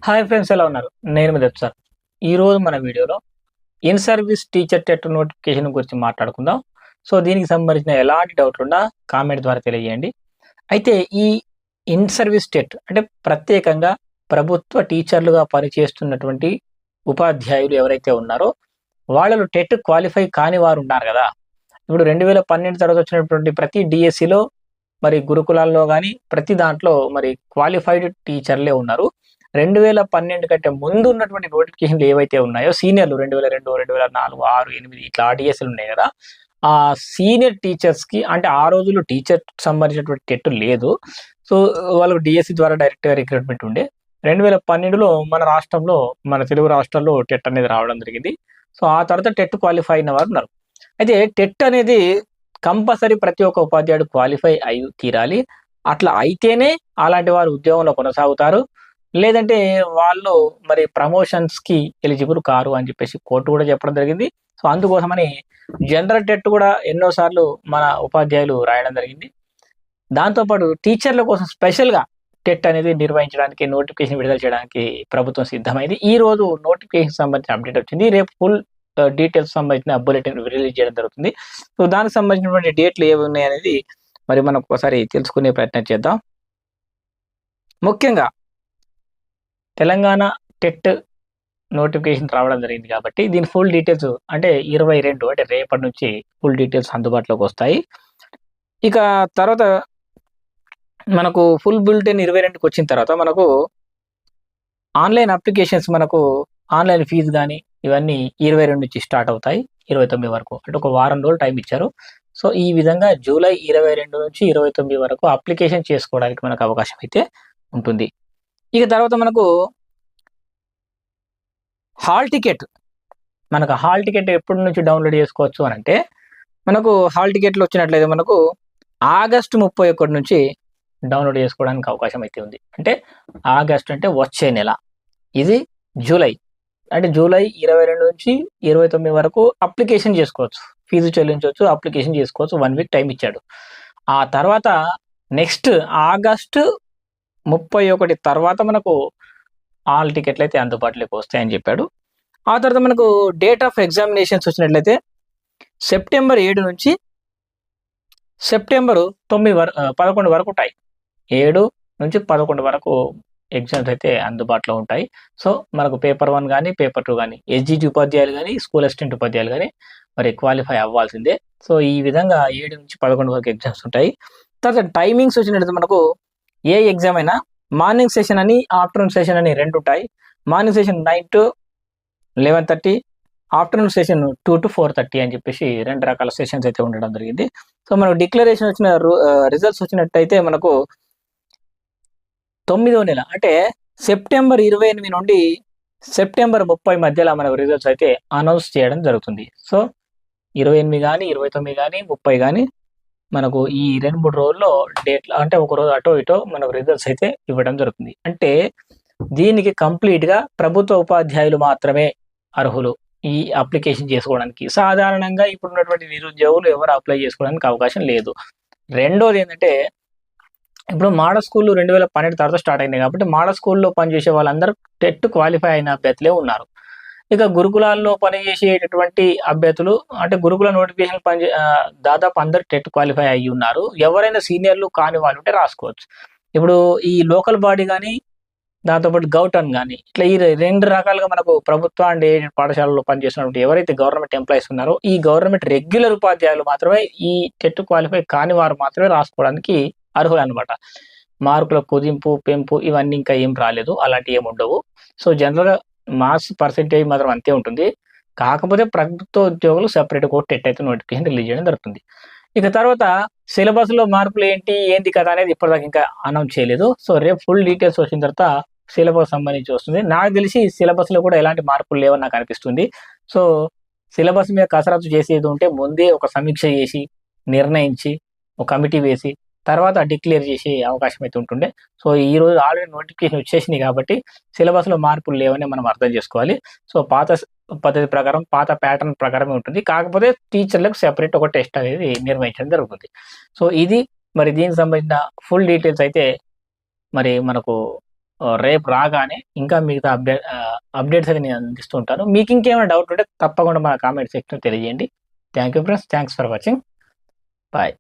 Hi friends, ఎలా ఉన్నారు? నేను మీ దత్ సార్. ఈరోజు మన వీడియోలో in service teacher TET notification గురించి మాట్లాడుకుందాం. సో దీనికి సంబంధించిన ఎలాంటి డౌట్లున్నా కామెంట్ ద్వారా తెలియజేయండి. అయితే ఈ ఇన్ సర్వీస్ టెట్ అంటే ప్రత్యేకంగా ప్రభుత్వ టీచర్లుగా పనిచేస్తున్నటువంటి ఉపాధ్యాయులు ఎవరైతే ఉన్నారో వాళ్ళలో టెట్ క్వాలిఫై కాని వారు ఉన్నారు కదా. ఇప్పుడు 2012 తర్వాత వచ్చినటువంటి ప్రతి డిఎస్సిలో మరి గురుకులాల్లో గాని ప్రతి దాంట్లో మరి క్వాలిఫైడ్ టీచర్లే ఉన్నారు. 2012 కంటే ముందు ఉన్నటువంటి నోటిఫికేషన్లు ఏవైతే ఉన్నాయో సీనియర్లు 2002, 2004, 6, 8 ఇట్లా డిఎస్సీలు ఉన్నాయి కదా. ఆ సీనియర్ టీచర్స్‌కి అంటే ఆ రోజుల్లో టీచర్ సంబంధించినటువంటి టెట్ లేదు. సో వాళ్ళకు డిఎస్సి ద్వారా డైరెక్ట్‌గా రిక్రూట్‌మెంట్ ఉండే. 2012లో మన రాష్ట్రంలో, మన తెలుగు రాష్ట్రాల్లో టెట్ అనేది రావడం జరిగింది. సో ఆ తర్వాత టెట్ క్వాలిఫై అయిన వారు ఉన్నారు. అయితే టెట్ అనేది కంపల్సరీ ప్రతి ఒక్క ఉపాధ్యాయుడు క్వాలిఫై అయి తీరాలి. అట్లా అయితేనే అలాంటి వారు ఉద్యోగంలో కొనసాగుతారు. లేదంటే వాళ్ళు మరి ప్రమోషన్స్‌కి ఎలిజిబుల్ కారు అని చెప్పేసి కోర్టు కూడా చెప్పడం జరిగింది. సో అందుకోసమని జనరల్ టెట్ కూడా ఎన్నో సార్లు మన ఉపాధ్యాయులు రాయడం జరిగింది. దాంతో పాటు టీచర్ల కోసం స్పెషల్‌గా టెట్ అనేది నిర్వహించడానికి నోటిఫికేషన్ విడుదల చేయడానికి ప్రభుత్వం సిద్ధమైంది. ఈరోజు నోటిఫికేషన్ సంబంధించిన అప్డేట్ వచ్చింది. రేపు ఫుల్ డీటెయిల్స్ సంబంధించిన బులెటిన్ రిలీజ్ చేయడం జరుగుతుంది. సో దానికి సంబంధించినటువంటి డేట్లు ఏవి ఉన్నాయనేది మరి మనం ఒకసారి తెలుసుకునే ప్రయత్నం చేద్దాం. ముఖ్యంగా తెలంగాణ టెట్ నోటిఫికేషన్ రావడం జరిగింది కాబట్టి దీని ఫుల్ డీటెయిల్స్ అంటే 22 అంటే రేపటి నుంచి ఫుల్ డీటెయిల్స్ అందుబాటులోకి వస్తాయి. ఇక తర్వాత మనకు ఫుల్ బులెటిన్ 22కి వచ్చిన తర్వాత మనకు ఆన్లైన్ అప్లికేషన్స్ మనకు ఆన్లైన్ ఫీజు గాని ఇవన్నీ 22 నుంచి స్టార్ట్ అవుతాయి. 29 వరకు అంటే ఒక వారం రోజులు టైం ఇచ్చారు. సో ఈ విధంగా జూలై 22 నుంచి 29 వరకు అప్లికేషన్ చేసుకోవడానికి మనకు అవకాశం అయితే ఉంటుంది. ఇక తర్వాత మనకు హాల్ టికెట్ ఎప్పటి నుంచి డౌన్లోడ్ చేసుకోవచ్చు అని అంటే మనకు హాల్ టికెట్లు వచ్చినట్లయితే మనకు ఆగస్టు 31 నుంచి డౌన్లోడ్ చేసుకోవడానికి అవకాశం అయితే ఉంది. అంటే ఆగస్ట్ అంటే వచ్చే నెల, ఇది జూలై అంటే జూలై 22 నుంచి 29 వరకు అప్లికేషన్ చేసుకోవచ్చు, ఫీజు చెల్లించవచ్చు, అప్లికేషన్ చేసుకోవచ్చు. 1 వీక్ టైం ఇచ్చాడు. ఆ తర్వాత నెక్స్ట్ ఆగస్టు 31 తర్వాత మనకు ఆల్ టికెట్లు అయితే అందుబాటులోకి వస్తాయని చెప్పాడు. ఆ తర్వాత మనకు డేట్ ఆఫ్ ఎగ్జామినేషన్స్ వచ్చినట్లయితే సెప్టెంబర్ 7 నుంచి సెప్టెంబర్ 11 వరకు ఉంటాయి. 7 నుంచి 11 వరకు ఎగ్జామ్స్ అయితే అందుబాటులో ఉంటాయి. సో మనకు పేపర్ 1 కానీ పేపర్ 2 కానీ ఎస్జిటి ఉపాధ్యాయులు కానీ స్కూల్ అసిస్టెంట్ ఉపాధ్యాయులు కానీ మరి క్వాలిఫై అవ్వాల్సిందే. సో ఈ విధంగా 7 నుంచి 11 వరకు ఎగ్జామ్స్ ఉంటాయి. తర్వాత టైమింగ్స్ వచ్చినట్లయితే మనకు ఏ ఎగ్జామ్ అయినా మార్నింగ్ సెషన్ అని ఆఫ్టర్నూన్ సెషన్ అని 2 ఉంటాయి. Morning session 9 to 11:30, afternoon session 2 to 4:30 అని చెప్పేసి 2 రకాల సెషన్స్ అయితే ఉండడం జరిగింది. సో మనకు డిక్లరేషన్ వచ్చిన రిజల్ట్స్ వచ్చినట్టయితే మనకు 9వ నెల అంటే సెప్టెంబర్ 28 నుండి సెప్టెంబర్ 30 మధ్యలో మనకు రిజల్ట్స్ అయితే అనౌన్స్ చేయడం జరుగుతుంది. సో 28 కానీ 29 కానీ 30 కానీ మనకు ఈ 2-3 రోజుల్లో డేట్లు అంటే ఒక రోజు అటో ఇటో మనకు రిజల్ట్స్ అయితే ఇవ్వడం జరుగుతుంది. అంటే దీనికి కంప్లీట్‌గా ప్రభుత్వ ఉపాధ్యాయులు మాత్రమే అర్హులు ఈ అప్లికేషన్ చేసుకోవడానికి. సాధారణంగా ఇప్పుడున్నటువంటి నిరుద్యోగులు ఎవరు అప్లై చేసుకోవడానికి అవకాశం లేదు. రెండోది ఏంటంటే ఇప్పుడు మోడల్ స్కూల్‌లు 2012 తర్వాత స్టార్ట్ అయినాయి కాబట్టి మోడల్ స్కూల్‌లో పనిచేసే వాళ్ళందరూ టెట్ క్వాలిఫై అయిన అభ్యర్థులే ఉన్నారు. ఇక గురుకులాల్లో పనిచేసేటటువంటి అభ్యర్థులు అంటే గురుకుల నోటిఫికేషన్ దాదాపు అందరూ టెట్ క్వాలిఫై అయ్యి ఉన్నారు. ఎవరైనా సీనియర్లు కాని వాళ్ళు ఉంటే రాసుకోవచ్చు. ఇప్పుడు ఈ లోకల్ బాడీ గాని, దాంతోపాటు గౌటన్ గాని ఇట్లా ఈ 2 రకాలుగా మనకు ప్రభుత్వ అండ్ ఎయిడెడ్ పాఠశాలల్లో పనిచేస్తున్నటువంటి ఎవరైతే గవర్నమెంట్ ఎంప్లాయీస్ ఉన్నారో ఈ గవర్నమెంట్ రెగ్యులర్ ఉపాధ్యాయులు మాత్రమే ఈ టెట్ క్వాలిఫై కాని వారు మాత్రమే రాసుకోవడానికి అర్హులనమాట. మార్కుల కుదింపు, పెంపు ఇవన్నీ ఇంకా ఏం రాలేదు. అలాంటివి ఏమి ఉండవు. సో జనరల్‌గా మార్క్స్ పర్సెంటేజ్ మాత్రం అంతే ఉంటుంది. కాకపోతే ప్రభుత్వ ఉద్యోగులు సెపరేట్‌గా ఒక టెట్ అయితే నోటిఫికేషన్ రిలీజ్ చేయడం జరుగుతుంది. ఇక తర్వాత సిలబస్‌లో మార్పులు ఏంది కదా అనేది ఇప్పటిదాకా ఇంకా అనౌన్స్ చేయలేదు. సో రేపు ఫుల్ డీటెయిల్స్ వచ్చిన తర్వాత సిలబస్ సంబంధించి వస్తుంది. నాకు తెలిసి సిలబస్‌లో కూడా ఎలాంటి మార్పులు లేవని నాకు అనిపిస్తుంది. సో సిలబస్ మీద కసరత్తు చేసేది ఉంటే ముందే ఒక సమీక్ష చేసి, నిర్ణయించి, ఒక కమిటీ వేసి తర్వాత డిక్లేర్ చేసే అవకాశం అయితే ఉంటుండే. సో ఈరోజు ఆల్రెడీ నోటిఫికేషన్ వచ్చేసినాయి కాబట్టి సిలబస్‌లో మార్పులు లేవని మనం అర్థం చేసుకోవాలి. సో పాత పద్ధతి ప్రకారం, పాత ప్యాటర్న్ ప్రకారమే ఉంటుంది. కాకపోతే టీచర్లకు సెపరేట్ ఒక టెస్ట్ అనేది నిర్వహించడం జరుగుతుంది. సో ఇది మరి దీనికి సంబంధించిన ఫుల్ డీటెయిల్స్ అయితే మరి మనకు రేపు రాగానే ఇంకా మిగతా అప్డేట్స్ అయితే నేను అందిస్తూ ఉంటాను. మీకు ఇంకేమైనా డౌట్ ఉంటే తప్పకుండా మన కామెంట్ సెక్షన్ తెలియజేయండి. Thank you friends, thanks for watching, bye.